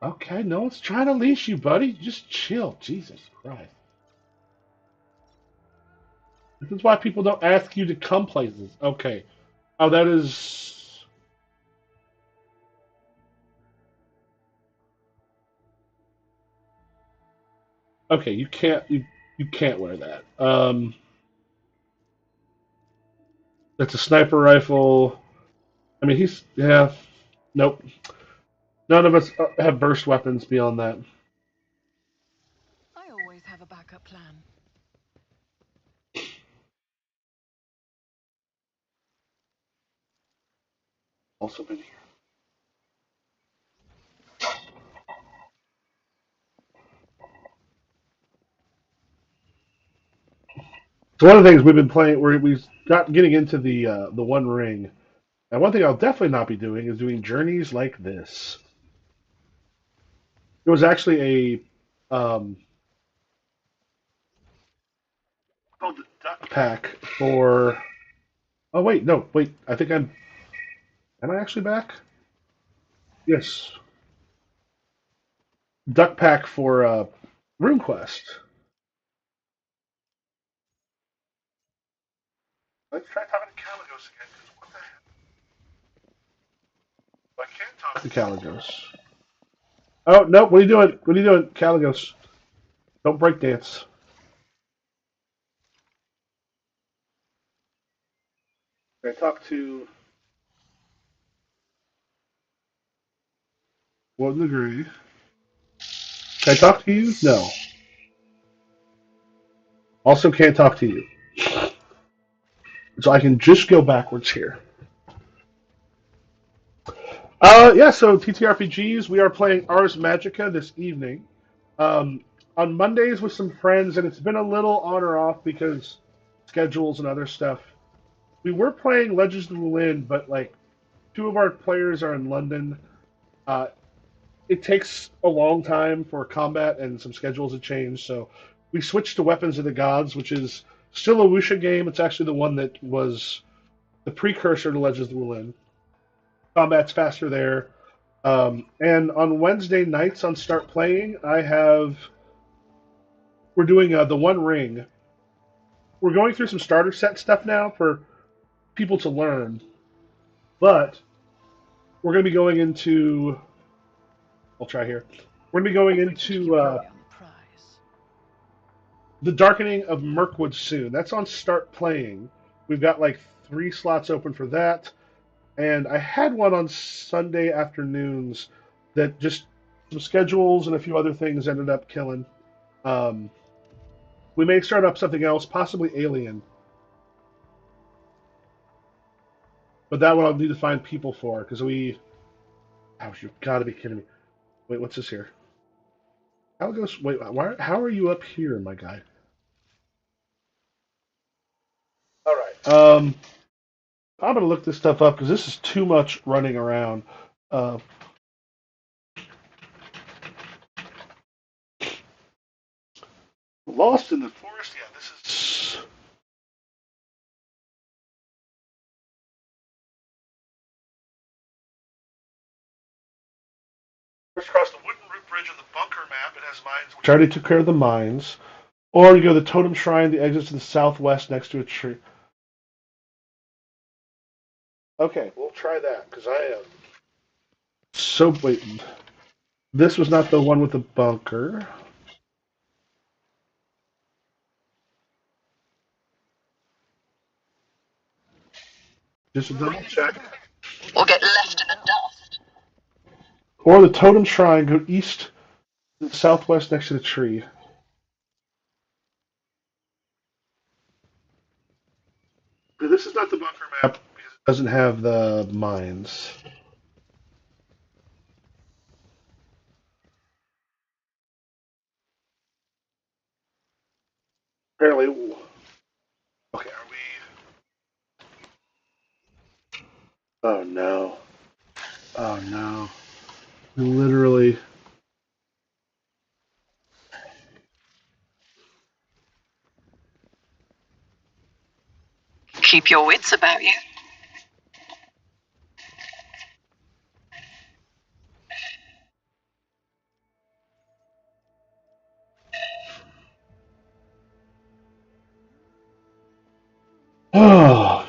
Okay, no one's trying to leash you, buddy. Just chill. Jesus Christ. This is why people don't ask you to come places. Okay. Oh, that is. Okay, you can't wear that. That's a sniper rifle. I mean, he's yeah. Nope. None of us have burst weapons beyond that. I always have a backup plan. Also been here. So one of the things we've been playing, we've got getting into the One Ring, and one thing I'll definitely not be doing is doing journeys like this. It was actually a called the Duck Pack for. Oh wait, no, wait. I think I'm. Am I actually back? Yes, Duck Pack for RuneQuest. Let's try talking to Caligos again. 'Cause what the heck? I can't talk to Caligos. Oh no! What are you doing? What are you doing, Caligos? Don't break dance. I talk to One Degree. Can I talk to you? No. Also can't talk to you. So I can just go backwards here. Yeah, so ttrpgs, we are playing Ars Magica this evening. Um, on Mondays with some friends, and it's been a little on or off because schedules and other stuff. We were playing Legends of the Lin, but like two of our players are in London. Uh, it takes a long time for combat, and some schedules have changed. So we switched to Weapons of the Gods, which is still a Wuxia game. It's actually the one that was the precursor to Legends of the Lin. Combat's faster there. And on Wednesday nights on Start Playing, we're doing the One Ring. We're going through some starter set stuff now for people to learn, but we're going to be going into. I'll try here. We're going to be going Keep into your eye on the prize. the Darkening of Mirkwood soon. That's on Start Playing. We've got like 3 slots open for that, and I had one on Sunday afternoons that just some schedules and a few other things ended up killing. Um, we may start up something else, possibly Alien, but that one I'll need to find people for because we. Oh, you've got to be kidding me! Wait, what's this here? Algos, wait, why? How are you up here, my guy? All right. I'm gonna look this stuff up because this is too much running around. Uh, Lost in the Forest. Yeah, this is. First across the wooden root bridge on the bunker map, it has mines. Which I already took care of the mines. Or you go to the totem shrine, the exits to the southwest next to a tree. Okay, we'll try that because I am so blatant. This was not the one with the bunker. Just a double check. Or get left in the dust. Or the totem shrine, go east to the southwest next to the tree. This is not the bunker map because it doesn't have the mines. Apparently. Okay, are we. Oh no. Oh no. Literally. Keep your wits about you. Oh.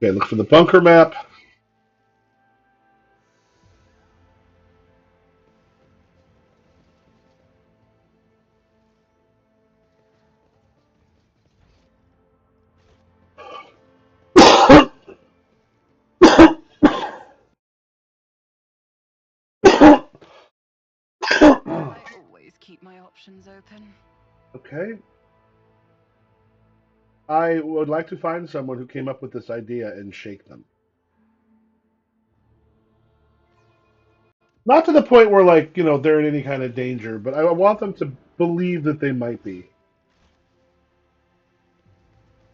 Okay, look for the bunker map. I always keep my options open. Okay. I would like to find someone who came up with this idea and shake them. Not to the point where, like, they're in any kind of danger, but I want them to believe that they might be.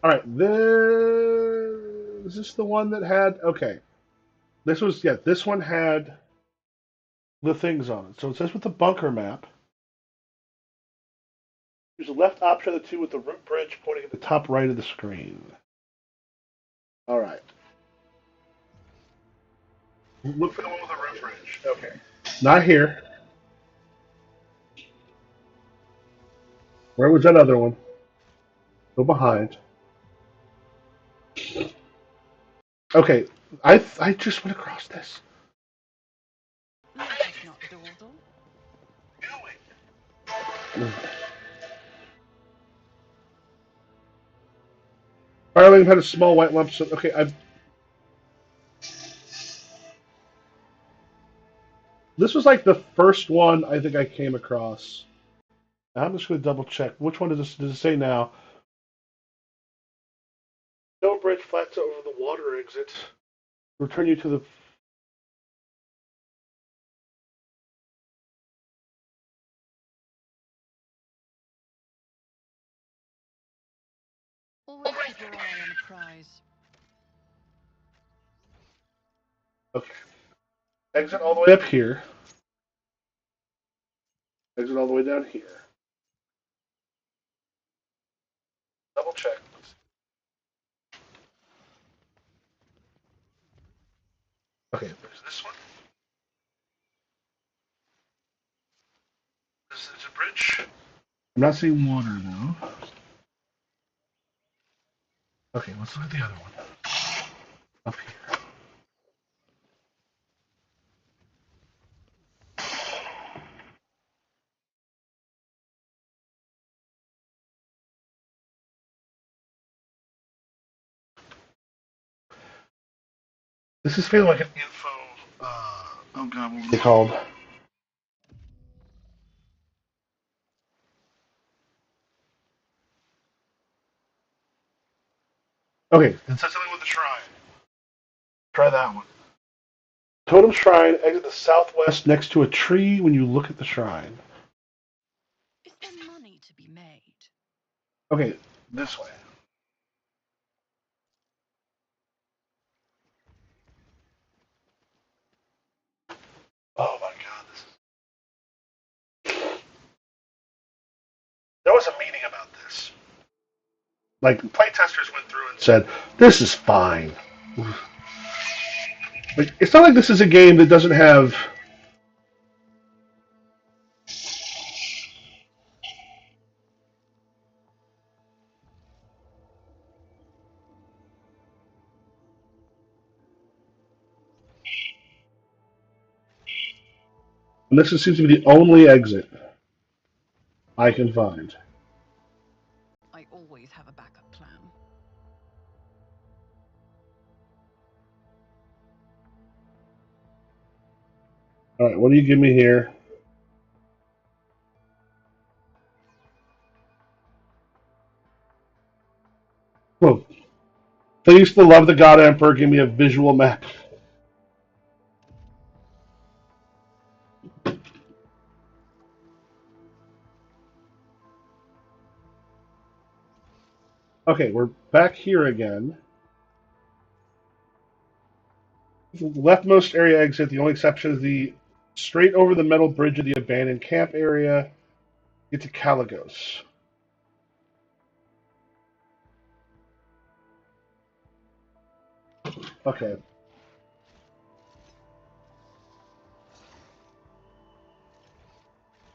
All right, this is this the one that had. Okay, this one had the things on it. So it says with the bunker map. Use the left option of the two with the root bridge pointing at the top right of the screen. All right. Look for the one with the root bridge. Okay. Not here. Where was that other one? Go behind. Okay. I just went across this. Let us not dawdle. Firelink had a small white lump. So okay, this was like the first one I think I came across. I'm just going to double check. Which one does it say now? No bridge flats over the water exit. Return you to the. Always keep your eye on the prize. Okay. Exit all the way up here. Exit all the way down here. Double check. Okay, there's this one. This is a bridge. I'm not seeing water though. Okay, let's look at the other one. Up here. This is feeling like an info. Oh god, what was it called? Okay, it says something with the shrine. Try that one. Totem shrine, exit the southwest next to a tree when you look at the shrine. Is there money to be made? Okay, this way. Oh my god, there was a meeting about this. Like, playtesters went through and said, this is fine. Like, it's not like this is a game that doesn't have. And this seems to be the only exit I can find. I always have a backup plan. Alright, what do you give me here? Whoa. Please, for the love of the God Emperor, give me a visual map. Okay, we're back here again. The leftmost area exit, the only exception is the straight over the metal bridge of the abandoned camp area. Get to Caligos. Okay.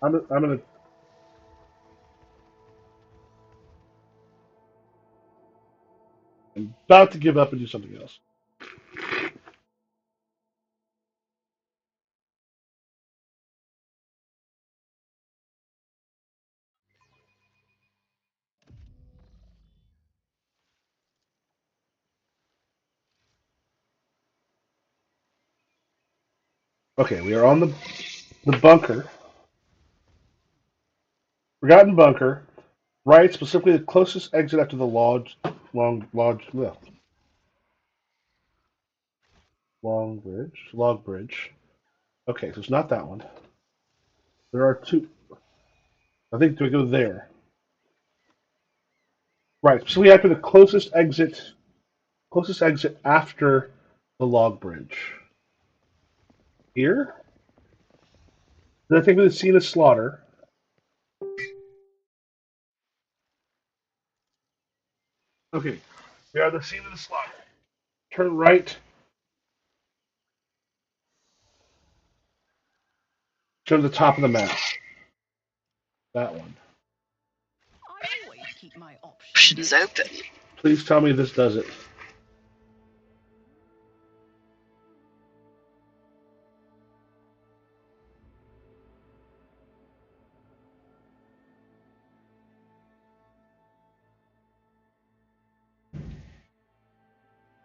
I'm gonna. I'm about to give up and do something else. Okay, we are on the bunker. Forgotten bunker. Right, specifically the closest exit after the log bridge. Okay, so it's not that one. There are two. I think do we go there? Right, so we after the closest exit after the log bridge. Here? Then I think we've seen a slaughter. Okay, we are the scene of the slaughter. Turn right. Show the top of the map. That one. I always keep my options open. Please tell me this does it.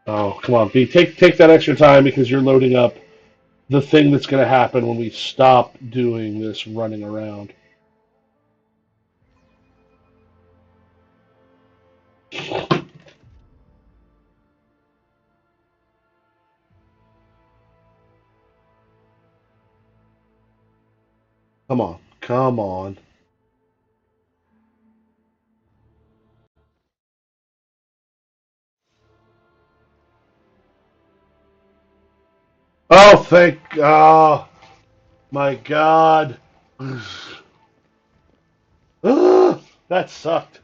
Oh, come on, B. Take that extra time because you're loading up the thing that's going to happen when we stop doing this running around. Come on. Come on. Oh, thank. Oh, my God. That sucked.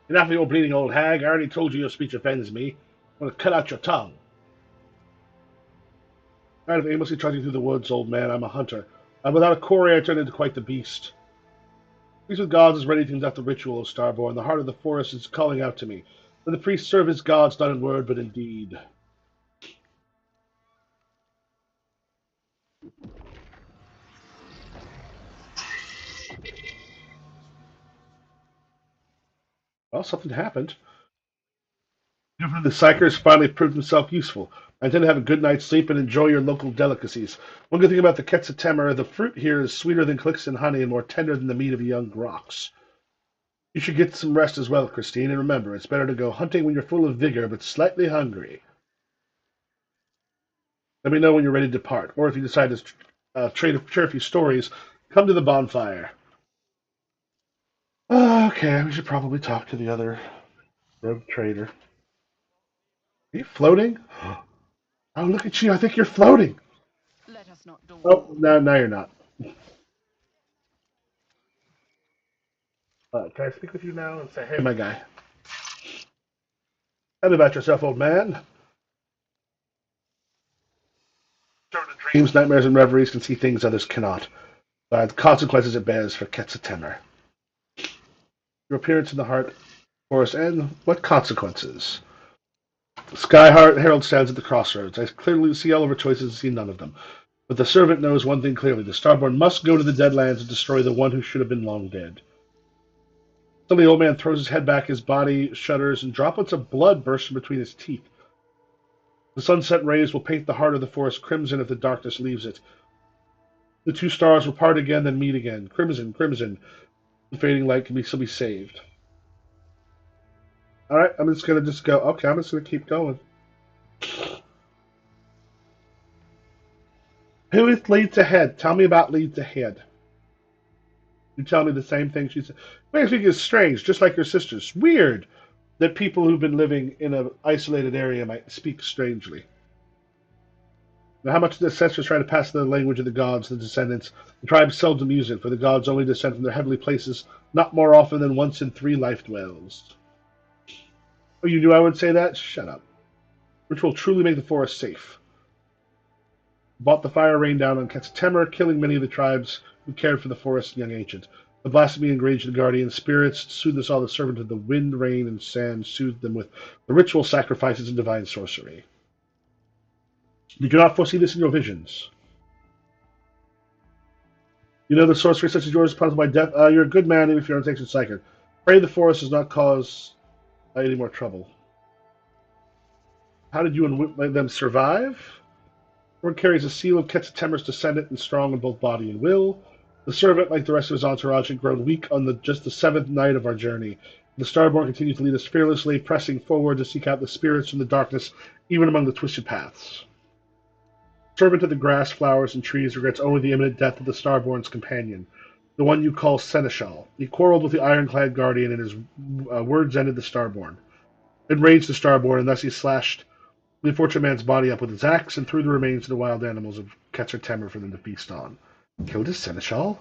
Enough of your bleeding old hag. I already told you your speech offends me. I'm going to cut out your tongue. Out of aimlessly trudging through the woods, old man, I'm a hunter. And without a quarry, I turn into quite the beast. Peace with gods is ready to conduct the ritual, O Starborn. The heart of the forest is calling out to me. Let the priest serve his gods not in word, but in deed. Well, something happened. The Psychers finally proved himself useful. I intend to have a good night's sleep and enjoy your local delicacies. One good thing about the Quetzaltemer, the fruit here is sweeter than Clixton honey and more tender than the meat of young groks. You should get some rest as well, Christine, and remember, it's better to go hunting when you're full of vigor but slightly hungry. Let me know when you're ready to depart, or if you decide to share a few stories, come to the bonfire. Okay, we should probably talk to the other rogue trader. Are you floating? Oh, look at you! I think you're floating. Let us not Oh, dawdle. no, you're not. Can I speak with you now and say, hey, my guy, tell me about yourself, old man? Dreams, nightmares, and reveries can see things others cannot. By the consequences it bears for Ketsatemer. Your appearance in the heart forest, and what consequences? Skyheart Herald stands at the crossroads. I clearly see all of her choices and see none of them. But the servant knows one thing clearly. The Starborn must go to the Deadlands and destroy the one who should have been long dead. Suddenly the old man throws his head back, his body shudders, and droplets of blood burst from between his teeth. The sunset rays will paint the heart of the forest crimson if the darkness leaves it. The two stars will part again, then meet again. Crimson, crimson. The fading light can still be saved. Alright, I'm just gonna go. Okay, I'm just gonna keep going. Who is Leads Ahead? Tell me about Leads Ahead. You tell me the same thing she said. Makes me think it's strange, just like your sisters. Weird that people who've been living in an isolated area might speak strangely. Now, how much the ancestors try to pass the language of the gods to the descendants, the tribes seldom use it, for the gods only descend from their heavenly places, not more often than once in 3 life dwells. Oh, you knew I would say that? Shut up. Which will truly make the forest safe. Bought the fire rained down on Ketsatemer, killing many of the tribes who cared for the forest and young ancient. The blasphemy enraged the guardian spirits, soothed us all the servant of the wind, rain, and sand, soothed them with the ritual sacrifices and divine sorcery. Did you not foresee this in your visions? You know the sorcery such as yours is punished by death. You're a good man even if your intention is psychic. Pray the forest does not cause any more trouble. How did you and them survive? Word carries a seal of Ketsatemer's descendant and strong in both body and will. The servant, like the rest of his entourage, had grown weak on just the 7th night of our journey. The Starborn continued to lead us fearlessly, pressing forward to seek out the spirits from the darkness, even among the twisted paths. Servant of the grass, flowers, and trees regrets only the imminent death of the Starborn's companion, the one you call Seneschal. He quarreled with the ironclad guardian, and his words ended the Starborn. Enraged the Starborn, and thus he slashed the unfortunate man's body up with his axe and threw the remains to the wild animals of Ketzer for them to feast on. Killed his seneschal?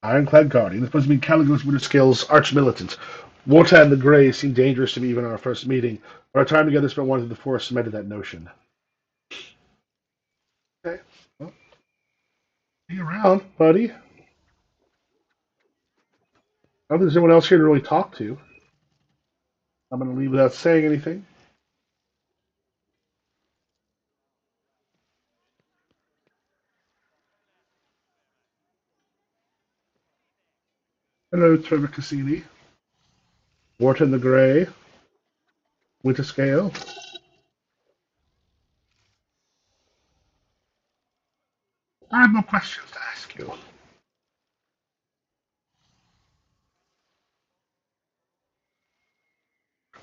Ironclad Guardian, supposed to be Caligula's Winterscale's arch-militant. Wotan the Grey seemed dangerous to me even on our first meeting, but our time together spent wandering through the forest cemented that notion. Okay, well, be around, buddy. I don't think there's anyone else here to really talk to. I'm going to leave without saying anything. Hello, Trevor Cassini. Wotan the Grey. Winterscale. I have no questions to ask you.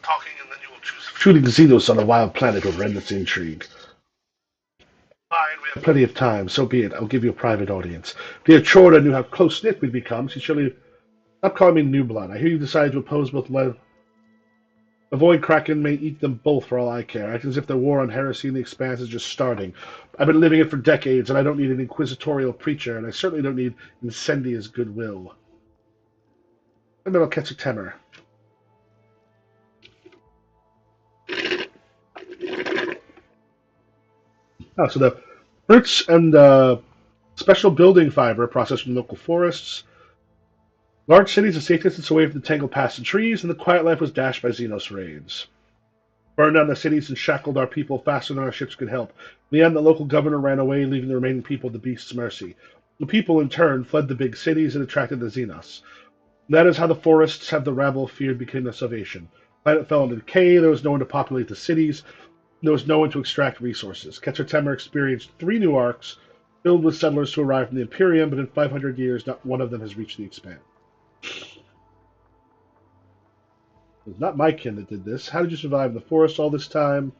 Talking, and then you will choose shooting Xenos on a wild planet over endless intrigue. Fine, we have plenty of time, so be it. I'll give you a private audience. Dear Chora knew how close-knit we'd become. She surely... Stop calling me New Blood. I hear you decided to oppose both my... The Void Kraken may eat them both for all I care. Acting as if the war on heresy in the Expanse is just starting. I've been living it for decades, and I don't need an inquisitorial preacher, and I certainly don't need Incendia's goodwill. And then I'll catch a temor. Oh, so the fruits and special building fiber processed from local forests. Large cities a safe distance away from the tangled paths and trees, and the quiet life was dashed by Xenos raids. Burned down the cities and shackled our people faster than our ships could help. In the end, the local governor ran away, leaving the remaining people at the beast's mercy. The people, in turn, fled the big cities and attracted the Xenos. That is how the forests have the rabble feared became their salvation. The planet fell into decay, there was no one to populate the cities, there was no one to extract resources. Ketzer experienced 3 new arcs, filled with settlers who arrived from the Imperium, but in 500 years, not one of them has reached the Expanse. It was not my kin that did this. How did you survive in the forest all this time?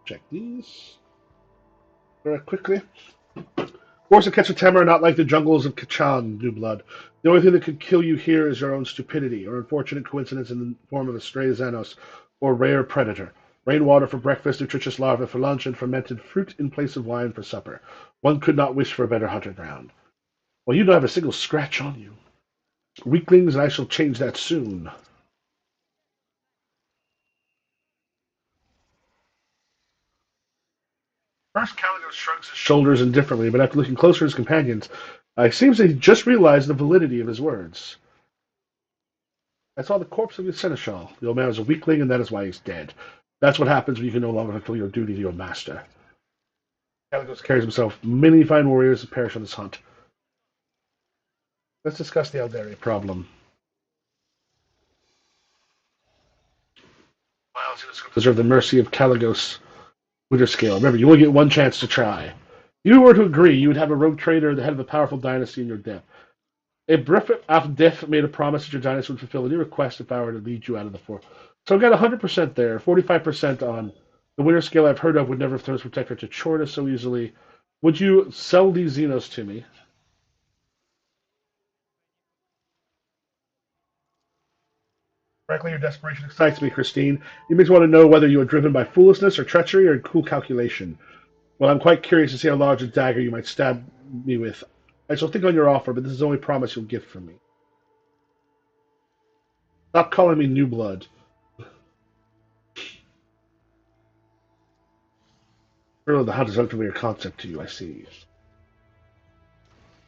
Check these very quickly. Forests of Ketzer are not like the jungles of Kachan, New Blood. The only thing that could kill you here is your own stupidity, or unfortunate coincidence in the form of a stray Xenos, or rare predator. Rainwater for breakfast, nutritious larvae for lunch, and fermented fruit in place of wine for supper. One could not wish for a better hunting ground. Well, you don't have a single scratch on you. Weaklings, and I shall change that soon. First, Caligo shrugs his shoulders indifferently, but after looking closer at his companions, it seems that he just realized the validity of his words. I saw the corpse of your seneschal. The old man was a weakling, and that is why he's dead. That's what happens when you can no longer fulfill your duty to your master. Caligos carries himself. Many fine warriors have perished on this hunt. Let's discuss the Aldari problem. Deserve the mercy of Caligos Winterscale. Remember, you only get one chance to try. If you were to agree, you would have a rogue trader, the head of a powerful dynasty, in your debt. If Griffith af Death made a promise that your dynasty would fulfill any request if I were to lead you out of the fort. So I got 100% there, 45% on the Winterscale I've heard of would never throw his protector to Chorta so easily. Would you sell these Xenos to me? Frankly, your desperation excites me, Christine. You makes me want to know whether you are driven by foolishness or treachery or cool calculation. Well, I'm quite curious to see how large a dagger you might stab me with. I shall think on your offer, but this is the only promise you'll get from me. Stop calling me New Blood. Really, the hunt is unfamiliar concept to you, I see.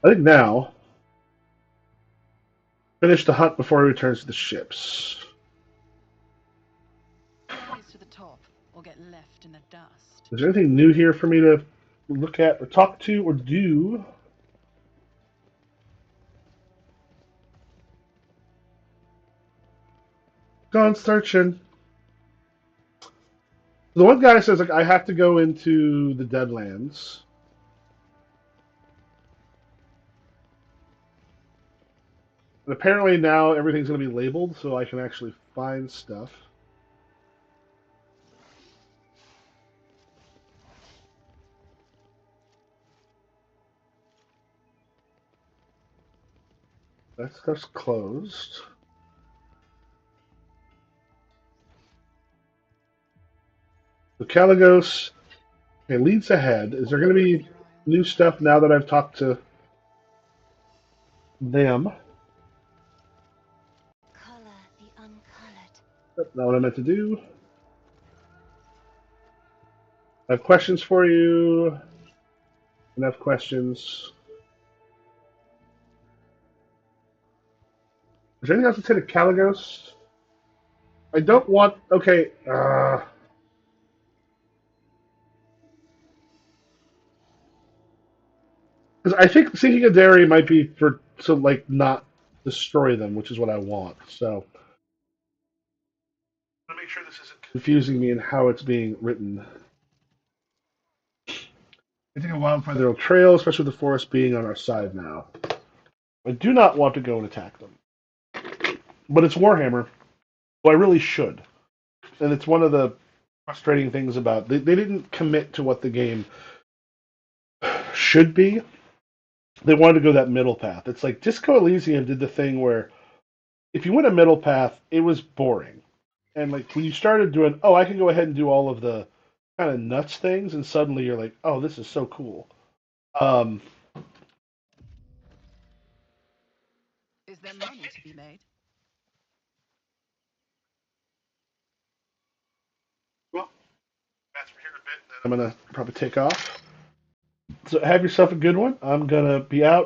I think now, finish the hunt before he returns to the ships. Race to the top, or get left in the dust. Is there anything new here for me to look at or talk to or do? Gone searching. The one guy says like I have to go into the Deadlands. And apparently now everything's going to be labeled, so I can actually find stuff. That stuff's closed. So Caligos leads ahead. Is there going to be new stuff now that I've talked to them? Color the uncolored. That's not what I meant to do. I have questions for you. Enough questions. Is there anything else to say to Caligos? I don't want. Okay. Because I think seeking a dairy might be for to like not destroy them, which is what I want. So I want to make sure this isn't confusing me in how it's being written. I think a wildfire their trail, especially with the forest being on our side now. I do not want to go and attack them, but it's Warhammer, so I really should. And it's one of the frustrating things about they didn't commit to what the game should be. They wanted to go that middle path. It's like Disco Elysium did the thing where if you went a middle path, it was boring. And like when you started doing, oh, I can go ahead and do all of the kind of nuts things, and suddenly you're like, oh, this is so cool. Um, Is there money to be made? well, that's for here in a bit. Then I'm gonna probably take off. So have yourself a good one. I'm gonna be out.